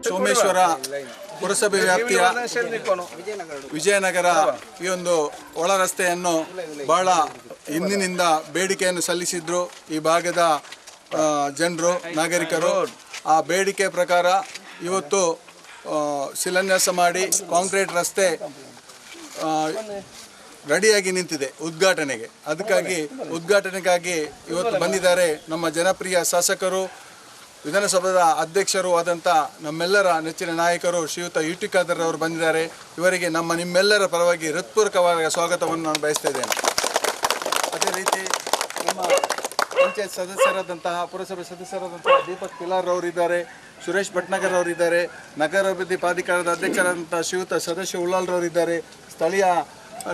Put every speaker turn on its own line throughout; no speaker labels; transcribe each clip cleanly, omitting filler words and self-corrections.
ಸೋಮೇಶ್ವರ ಪುರಸಭೆ ವ್ಯಾಪ್ತಿಯ ವಿಜಯನಗರ ಈ ಒಂದು ಒಳ ರಸ್ತೆಯನ್ನು ಬಹಳ ಹಿಂದಿನಿಂದ ಬೇಡಿಕೆಯನ್ನು ಸಲ್ಲಿಸಿದ್ರು ಈ ಭಾಗದ ಜನರು, ನಾಗರಿಕರು. ಆ ಬೇಡಿಕೆ ಪ್ರಕಾರ ಇವತ್ತು ಶಿಲಾನ್ಯಾಸ ಮಾಡಿ ಕಾಂಕ್ರೀಟ್ ರಸ್ತೆ ರೆಡಿಯಾಗಿ ನಿಂತಿದೆ ಉದ್ಘಾಟನೆಗಾಗಿ ಇವತ್ತು ಬಂದಿದ್ದಾರೆ ನಮ್ಮ ಜನಪ್ರಿಯ ಶಾಸಕರು, ವಿಧಾನಸಭಾದ ಅಧ್ಯಕ್ಷರು ಆದಂಥ ನಮ್ಮೆಲ್ಲರ ನೆಚ್ಚಿನ ನಾಯಕರು ಶ್ರೀಯುತ ಯುಟಿ ಖಾದರ್ ಅವರು ಬಂದಿದ್ದಾರೆ. ಇವರಿಗೆ ನಿಮ್ಮೆಲ್ಲರ ಪರವಾಗಿ ಹೃತ್ಪೂರ್ವಕವಾದ ಸ್ವಾಗತವನ್ನು ನಾನು ಬಯಸ್ತಾ ಇದ್ದೇನೆ. ಅದೇ ರೀತಿ ನಮ್ಮ ಪಂಚಾಯತ್ ಸದಸ್ಯರಾದಂತಹ ಪುರಸಭೆ ಸದಸ್ಯರಾದಂತಹ ದೀಪಕ್ ಪಿಲಾರ್ ಅವರಿದ್ದಾರೆ, ಸುರೇಶ್ ಭಟ್ನಗರ್ ಅವರಿದ್ದಾರೆ, ನಗರಾಭಿವೃದ್ಧಿ ಪ್ರಾಧಿಕಾರದ ಅಧ್ಯಕ್ಷರಾದಂಥ ಶ್ರೀಯುತ ಸದಾಶಿವ ಉಳ್ಳಾಲ್ರವರಿದ್ದಾರೆ, ಸ್ಥಳೀಯ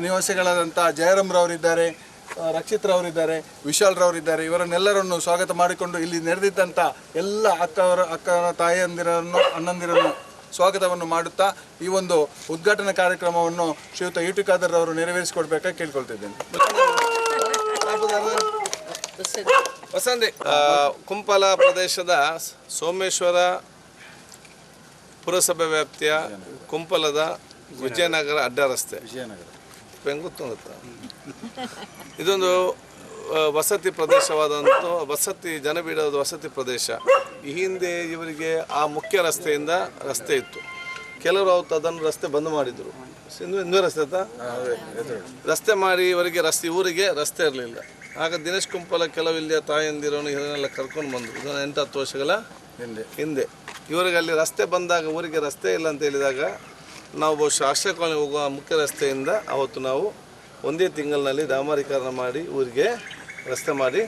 ನಿವಾಸಿಗಳಾದಂಥ ಜಯರಾಮ್ರವರಿದ್ದಾರೆ, ರಕ್ಷಿತ್ ರವರಿದ್ದಾರೆ, ವಿಶಾಲ್ ರವರಿದ್ದಾರೆ. ಇವರನ್ನೆಲ್ಲರನ್ನು ಸ್ವಾಗತ ಮಾಡಿಕೊಂಡು ಇಲ್ಲಿ ನೆರೆದಿದ್ದಂಥ ಎಲ್ಲ ಅಕ್ಕ ತಾಯಿಯಂದಿರನ್ನು, ಅಣ್ಣಂದಿರನ್ನು ಸ್ವಾಗತವನ್ನು ಮಾಡುತ್ತಾ ಈ ಒಂದು ಉದ್ಘಾಟನಾ ಕಾರ್ಯಕ್ರಮವನ್ನು ಶ್ರೀಯುತ ಯುಟಿ ಖಾದರ್ ಅವರು ನೆರವೇರಿಸಿಕೊಡ್ಬೇಕಾಗಿ ಕೇಳ್ಕೊಳ್ತಿದ್ದೇನೆ.
ಕುಂಪಲ ಪ್ರದೇಶದ ಸೋಮೇಶ್ವರ ಪುರಸಭೆ ವ್ಯಾಪ್ತಿಯ ಕುಂಪಲದ ವಿಜಯನಗರ ಅಡ್ಡ ರಸ್ತೆ ಇದೊಂದು ವಸತಿ ಪ್ರದೇಶವಾದಂಥ ಜನಬೀಡದ ವಸತಿ ಪ್ರದೇಶ. ಈ ಹಿಂದೆ ಇವರಿಗೆ ಆ ಮುಖ್ಯ ರಸ್ತೆಯಿಂದ ರಸ್ತೆ ಇತ್ತು. ಕೆಲವರು ಅದನ್ನು ರಸ್ತೆ ಬಂದ್ ಮಾಡಿದರು. ಇನ್ನೂ ರಸ್ತೆ ಮಾಡಿ ಊರಿಗೆ ರಸ್ತೆ ಇರಲಿಲ್ಲ. ಆಗ ದಿನೇಶ್ ಕುಂಪಲ ಕೆಲವು ಇಲ್ಲಿಯ ತಾಯಂದಿರೋನು ಇದನ್ನೆಲ್ಲ ಕರ್ಕೊಂಡು ಬಂದರು. ಇದನ್ನು 8-10 ವರ್ಷಗಳ ಹಿಂದೆ ಇವರಿಗೆ ಅಲ್ಲಿ ರಸ್ತೆ ಬಂದಾಗ ಊರಿಗೆ ರಸ್ತೆ ಇಲ್ಲ ಅಂತ ಹೇಳಿದಾಗ ನಾವು ಬಹುಶಃ ಆಶ್ರಯ ಕಾಲನಿ ಹೋಗುವ ಮುಖ್ಯ ರಸ್ತೆಯಿಂದ ಅವತ್ತು ನಾವು ಒಂದೇ ತಿಂಗಳಿನಲ್ಲಿ ಡಾಮರೀಕರಣ ಮಾಡಿ ಊರಿಗೆ ರಸ್ತೆ ಮಾಡಿ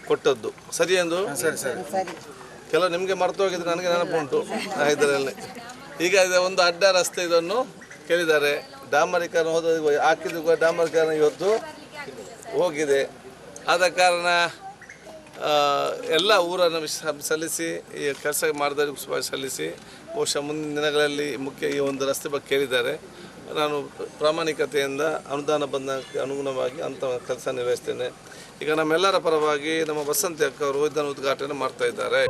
ಕೊಟ್ಟದ್ದು. ಸರಿ ಎಂದು ಕೆಲವು ನಿಮಗೆ ಮರೆತು ಹೋಗಿದ್ರೆ ನನಗೆ ನೆನಪುಂಟು ಇದರಲ್ಲಿ. ಈಗ ಒಂದು ಅಡ್ಡ ರಸ್ತೆ ಇದನ್ನು ಕೇಳಿದ್ದಾರೆ. ಡಾಮರೀಕರಣ ಹಾಕಿದ ಡಾಮರೀಕರಣ ಇವತ್ತು ಹೋಗಿದೆ. ಆದ ಕಾರಣ ಎಲ್ಲ ಊರನ್ನು ಸಲ್ಲಿಸಿ ಈ ಕೆಲಸ ಮಾಡಿದವರಿಗೂ ಸಲ್ಲಿಸಿ ಬಹುಶಃ ಮುಂದಿನ ದಿನಗಳಲ್ಲಿ ಈ ಒಂದು ರಸ್ತೆ ಬಗ್ಗೆ ಕೇಳಿದ್ದಾರೆ. ನಾನು ಪ್ರಾಮಾಣಿಕತೆಯಿಂದ ಅನುದಾನ ಬಂದ ಅನುಗುಣವಾಗಿ ಅಂಥ ಕೆಲಸ ನಿರ್ವಹಿಸ್ತೇನೆ. ಈಗ ನಮ್ಮೆಲ್ಲರ ಪರವಾಗಿ ನಮ್ಮ ಬಸಂತಿ ಅಕ್ಕ ಅವರು ಇದನ್ನು ಉದ್ಘಾಟನೆ ಮಾಡ್ತಾ ಇದ್ದಾರೆ.